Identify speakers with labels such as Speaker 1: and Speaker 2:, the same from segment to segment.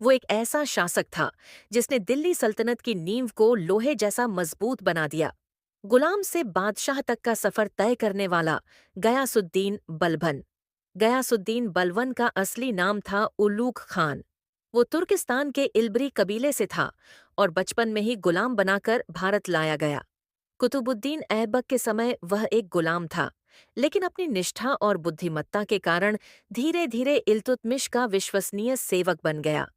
Speaker 1: वो एक ऐसा शासक था जिसने दिल्ली सल्तनत की नींव को लोहे जैसा मजबूत बना दिया। गुलाम से बादशाह तक का सफर तय करने वाला गयासुद्दीन बलबन। गयासुद्दीन बलवन का असली नाम था उल्लूग खान। वो तुर्किस्तान के इल्बरी कबीले से था और बचपन में ही गुलाम बनाकर भारत लाया गया। कुतुबुद्दीन ऐबक के समय वह एक गुलाम था, लेकिन अपनी निष्ठा और बुद्धिमत्ता के कारण धीरे धीरे इल्तुतमिश का विश्वसनीय सेवक बन गया।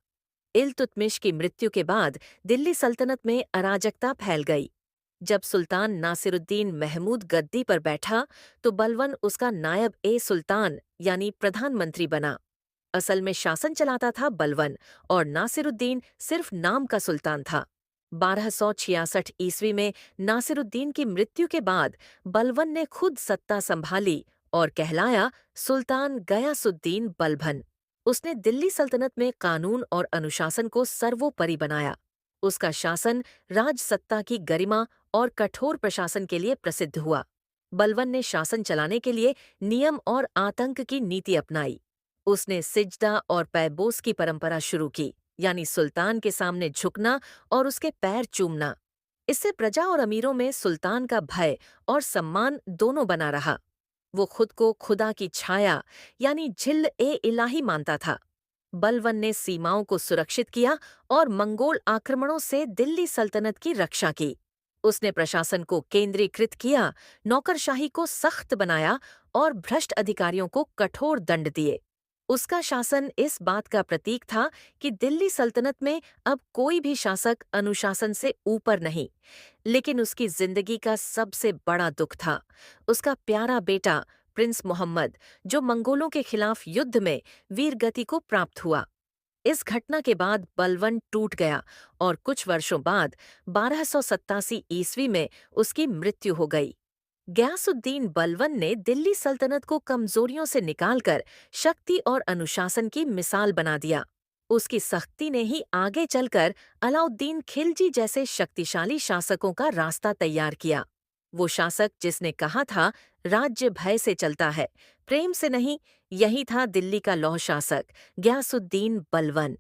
Speaker 1: इल्तुतमिश की मृत्यु के बाद दिल्ली सल्तनत में अराजकता फैल गई। जब सुल्तान नासिरुद्दीन महमूद गद्दी पर बैठा तो बलवन उसका नायब ए सुल्तान यानी प्रधानमंत्री बना। असल में शासन चलाता था बलवन और नासिरुद्दीन सिर्फ नाम का सुल्तान था। 1266 ईस्वी में नासिरुद्दीन की मृत्यु के बाद बलवन ने खुद सत्ता संभाली और कहलाया सुल्तान गयासुद्दीन बलबन। उसने दिल्ली सल्तनत में कानून और अनुशासन को सर्वोपरि बनाया। उसका शासन राजसत्ता की गरिमा और कठोर प्रशासन के लिए प्रसिद्ध हुआ। बलवन ने शासन चलाने के लिए नियम और आतंक की नीति अपनाई। उसने सिजदा और पैबोस की परंपरा शुरू की, यानी सुल्तान के सामने झुकना और उसके पैर चूमना। इससे प्रजा और अमीरों में सुल्तान का भय और सम्मान दोनों बना रहा। वो खुद को खुदा की छाया यानी झिल्ल ए इलाही मानता था। बलवन ने सीमाओं को सुरक्षित किया और मंगोल आक्रमणों से दिल्ली सल्तनत की रक्षा की। उसने प्रशासन को केंद्रीकृत किया, नौकरशाही को सख्त बनाया और भ्रष्ट अधिकारियों को कठोर दंड दिए। उसका शासन इस बात का प्रतीक था कि दिल्ली सल्तनत में अब कोई भी शासक अनुशासन से ऊपर नहीं। लेकिन उसकी जिंदगी का सबसे बड़ा दुख था उसका प्यारा बेटा प्रिंस मोहम्मद, जो मंगोलों के खिलाफ युद्ध में वीरगति को प्राप्त हुआ। इस घटना के बाद बलवन टूट गया और कुछ वर्षों बाद 1287 ईस्वी में उसकी मृत्यु हो गई। गयासुद्दीन बलवन ने दिल्ली सल्तनत को कमजोरियों से निकालकर शक्ति और अनुशासन की मिसाल बना दिया। उसकी सख्ती ने ही आगे चलकर अलाउद्दीन खिलजी जैसे शक्तिशाली शासकों का रास्ता तैयार किया। वो शासक जिसने कहा था राज्य भय से चलता है, प्रेम से नहीं, यही था दिल्ली का लौह शासक गयासुद्दीन बलवन।